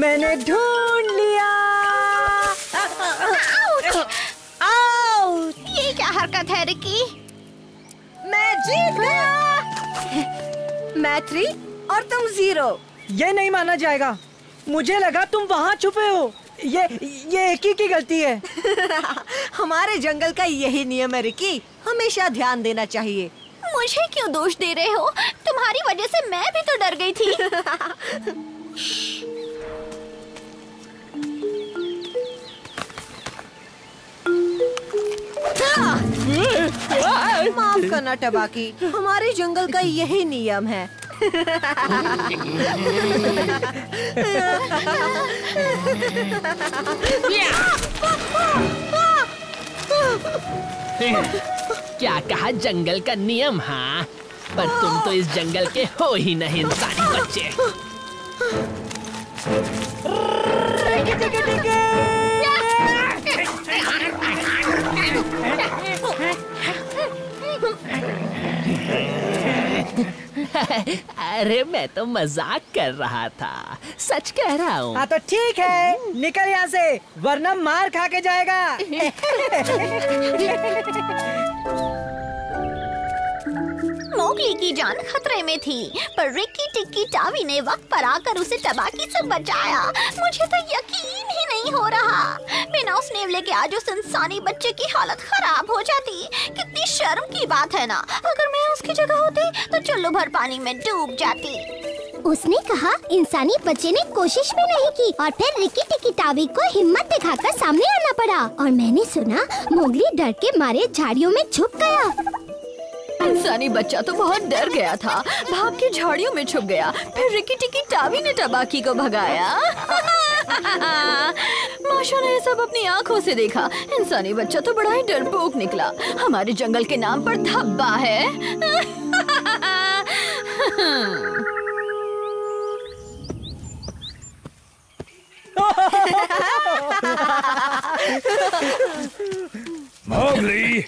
मैंने ढूंढ लिया। आउट! ये क्या हरकत है रिकी? मैं जीत गया। मैं 3 और तुम 0। ये नहीं माना जाएगा। मुझे लगा तुम वहाँ छुपे हो। ये एक ही की गलती है। हमारे जंगल का यही नियम है रिकी, हमेशा ध्यान देना चाहिए। मुझे क्यों दोष दे रहे हो? तुम्हारी वजह से मैं भी तो डर गई थी। माफ करना टबाकी, हमारे जंगल का यही नियम है। क्या कहा जंगल का नियम? हाँ, पर तुम तो इस जंगल के हो ही नहीं इंसानी बच्चे। अरे मैं तो मजाक कर रहा था, सच कह रहा हूँ। हाँ तो ठीक है, निकल यहाँ से, वरना मार खा के जाएगा। मोगली की जान खतरे में थी, पर रिक्की टिक्की टावी ने वक्त पर आकर उसे टबाकी से बचाया। मुझे तो यकीन ही नहीं हो रहा। बिना उस नेवले के आज उस इंसानी बच्चे की हालत खराब हो जाती। कितनी शर्म की बात है ना। अगर मैं उसकी जगह होती तो चुल्लू भर पानी में डूब जाती। उसने कहा इंसानी बच्चे ने कोशिश भी नहीं की और फिर रिक्की टिक्की टावी को हिम्मत दिखाकर सामने आना पड़ा। और मैंने सुना मोगली डर के मारे झाड़ियों में छुप गया। इंसानी बच्चा तो बहुत डर गया था, भाग के झाड़ियों में छुप गया। फिर रिक्की टिक्की टावी ने टबाकी को भगाया। माशा ने सब अपनी आंखों से देखा। इंसानी बच्चा तो बड़ा ही डरपोक निकला। हमारे जंगल के नाम पर धब्बा है। मोगली,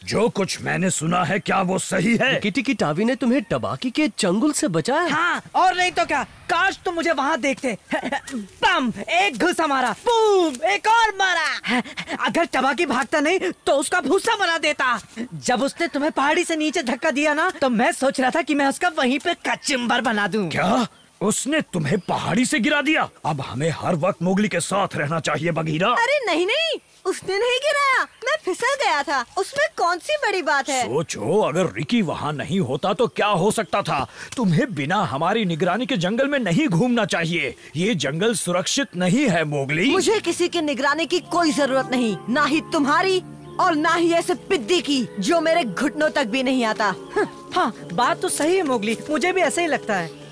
जो कुछ मैंने सुना है क्या वो सही है? रिक्की टिक्की टावी ने तुम्हें टबाकी के चंगुल से बचाया? हाँ, और नहीं तो क्या। काश तुम मुझे वहाँ देखते। बम, एक घुसा मारा, बूम, एक और मारा। अगर टबाकी भागता नहीं तो उसका भूसा बना देता। जब उसने तुम्हें पहाड़ी से नीचे धक्का दिया ना, तो मैं सोच रहा था कि मैं उसका वहीं पे कचुम्बर बना दूं। क्या उसने तुम्हें पहाड़ी से गिरा दिया? अब हमें हर वक्त मोगली के साथ रहना चाहिए बगीरा। अरे नहीं नहीं, उसने नहीं गिराया, मैं फिसल गया था। उसमें कौन सी बड़ी बात है? सोचो, अगर रिकी वहाँ नहीं होता तो क्या हो सकता था। तुम्हें बिना हमारी निगरानी के जंगल में नहीं घूमना चाहिए। ये जंगल सुरक्षित नहीं है मोगली। मुझे किसी की निगरानी की कोई जरूरत नहीं, ना ही तुम्हारी और ना ही ऐसे पिद्दी की जो मेरे घुटनों तक भी नहीं आता। हाँ, बात तो सही है मोगली, मुझे भी ऐसा ही लगता है।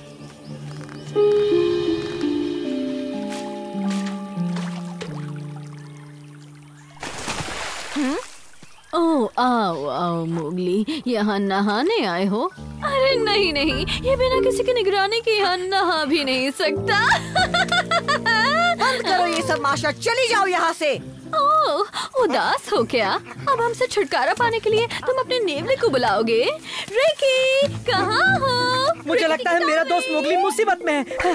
ओह, आओ आओ मोगली, यहाँ नहाने आए हो? अरे नहीं नहीं, ये बिना किसी की निगरानी के यहाँ नहा भी नहीं सकता। बंद करो ये सब माशा, चली जाओ यहाँ से। ओह, उदास हो क्या? अब हमसे छुटकारा पाने के लिए तुम अपने नेवले को बुलाओगे? रिकी, कहाँ हो? मुझे लगता है मेरा दोस्त मोगली मुसीबत में है।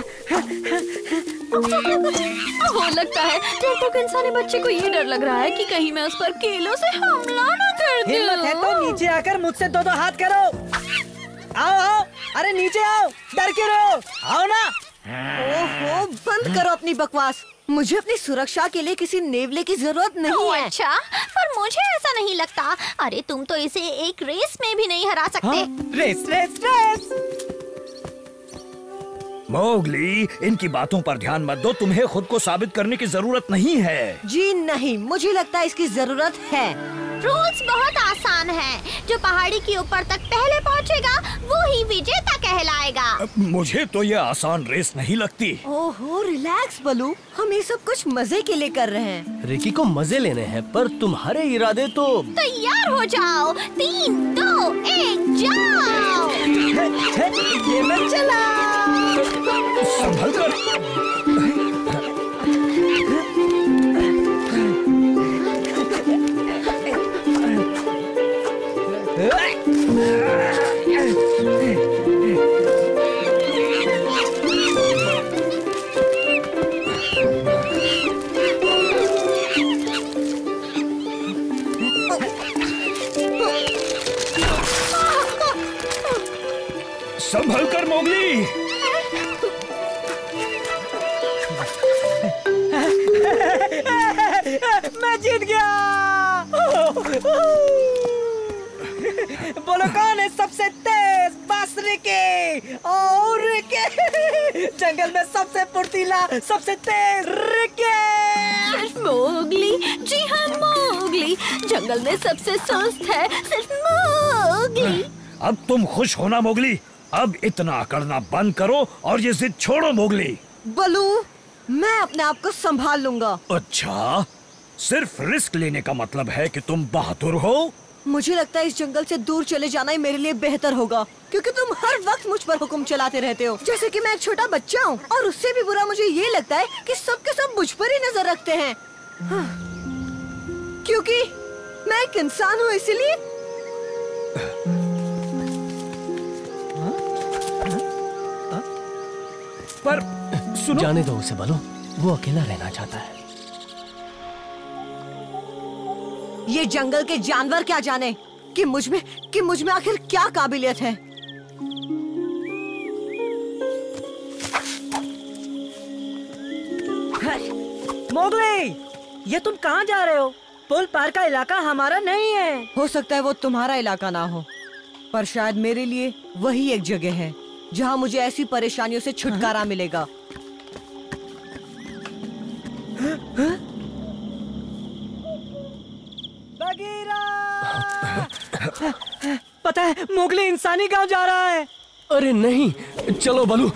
हो लगता है टिक-टॉक इंसानी बच्चे को ये डर लग रहा है कि कहीं मैं उस पर कीलों से हमला न कर दूं। हिम्मत है तो नीचे आकर मुझसे दो हाथ करो। आओ आओ, अरे नीचे आओ, डर क्यों रहे हो? आओ ना। ओहो, बंद करो अपनी बकवास। मुझे अपनी सुरक्षा के लिए किसी नेवले की जरूरत नहीं है। अच्छा, पर मुझे ऐसा नहीं लगता। अरे तुम तो इसे एक रेस में भी नहीं हरा सकते। हाँ? Race race race. मोगली, इनकी बातों पर ध्यान मत दो। तुम्हें खुद को साबित करने की जरूरत नहीं है। जी नहीं, मुझे लगता है इसकी जरूरत है। रूल्स बहुत आसान हैं। जो पहाड़ी के ऊपर तक पहले पहुंचेगा वो ही विजेता कहलाएगा। मुझे तो ये आसान रेस नहीं लगती। ओहो, रिलैक्स बलू, हम ये सब कुछ मजे के लिए कर रहे हैं। रिकी को मजे लेने हैं, पर तुम्हारे इरादे तो। तैयार हो जाओ, 3, 2, 1, जाओ। ये मैं चला। संभल कर। संभल कर मोगली। मैं जीत गया। बोलो कौन है सबसे तेज? बस रिकी। और रिकी जंगल में सबसे फुर्तीला, सबसे तेज रिकी। मोगली, जी हाँ मोगली, जंगल में सबसे सुस्त है सिर्फ मोगली। अब तुम खुश हो ना मोगली? अब इतना करना बंद करो और ये जिद छोड़ो मोगली। बलू, मैं अपने आप को संभाल लूंगा। अच्छा, सिर्फ रिस्क लेने का मतलब है कि तुम बहादुर हो? मुझे लगता है इस जंगल से दूर चले जाना ही मेरे लिए बेहतर होगा, क्योंकि तुम हर वक्त मुझ पर हुक्म चलाते रहते हो, जैसे कि मैं एक छोटा बच्चा हूँ। और उससे भी बुरा मुझे ये लगता है कि सब के सब मुझ पर ही नजर रखते हैं। हाँ। क्योंकि मैं एक इंसान हूँ, इसलिए। पर सुनो, जाने दो उसे बलो, वो अकेला रहना चाहता है। ये जंगल के जानवर क्या जाने कि मुझ में आखिर क्या काबिलियत है। मोगली, ये तुम कहाँ जा रहे हो? पुल पार का इलाका हमारा नहीं है। हो सकता है वो तुम्हारा इलाका ना हो, पर शायद मेरे लिए वही एक जगह है जहाँ मुझे ऐसी परेशानियों से छुटकारा मिलेगा। पता है, मोगली इंसानी गांव जा रहा है। अरे नहीं, चलो बलू।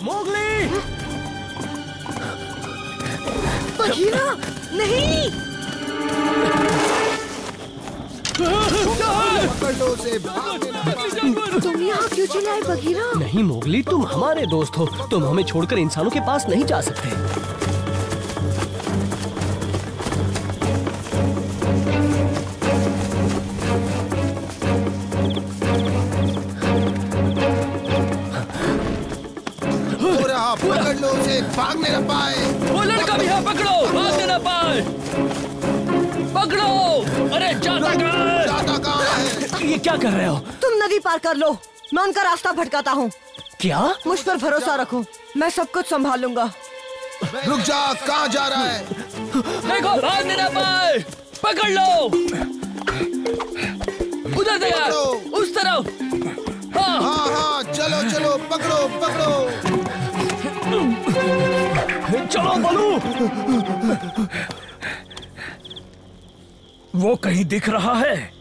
मोगली! बघीरा, नहीं! तुम यहाँ क्यों चिल्लाए बघीरा? नहीं मोगली, तुम हमारे दोस्त हो, तुम हमें छोड़कर इंसानों के पास नहीं जा सकते। पकड़ लो उसे, भागने न पाए। वो लड़का भी है, पकड़ो, भागने न पाए। पकड़ो। अरे जाता कहाँ है? ये क्या कर रहे हो? तुम नदी पार कर लो, मैं उनका रास्ता भटकाता हूँ। क्या? मुझ पर भरोसा रखो, मैं सब कुछ संभालूंगा। रुक जा, कहाँ जा रहा है? देखो, भागने न पाए। पकड़ लो। उधर से यार, उस तरफ। हाँ हाँ, चलो चलो, पकड़ो पकड़ो। चलो बलू। वो कहीं दिख रहा है?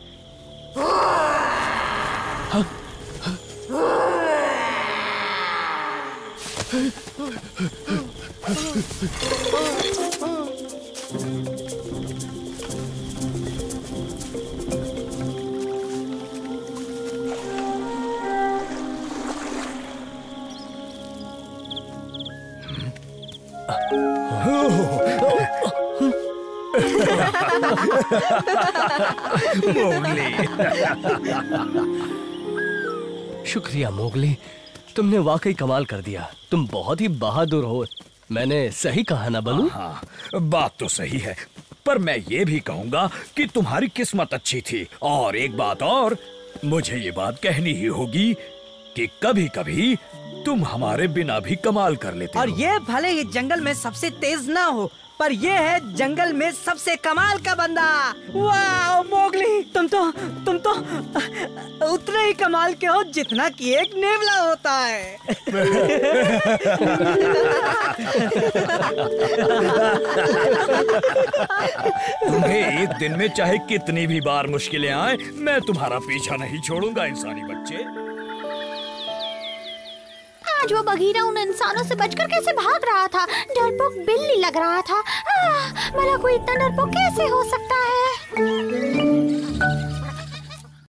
मोगली। शुक्रिया मोगली, तुमने वाकई कमाल कर दिया। तुम बहुत ही बहादुर हो। मैंने सही कहा ना बलू? हाँ, बात तो सही है, पर मैं ये भी कहूँगा कि तुम्हारी किस्मत अच्छी थी। और एक बात और, मुझे ये बात कहनी ही होगी कि कभी कभी तुम हमारे बिना भी कमाल कर लेते और हो। ये भले ही जंगल में सबसे तेज ना हो, पर ये है जंगल में सबसे कमाल का बंदा। वाह मोगली, तुम तो उतने ही कमाल के हो जितना कि एक नेवला होता है। तुम्हें एक दिन में चाहे कितनी भी बार मुश्किलें आए, मैं तुम्हारा पीछा नहीं छोड़ूंगा इंसानी बच्चे। आज वो बघीरा उन इंसानों से बचकर कैसे भाग रहा था? डरपोक बिल्ली लग रहा था। भला कोई इतना डरपोक कैसे हो सकता है?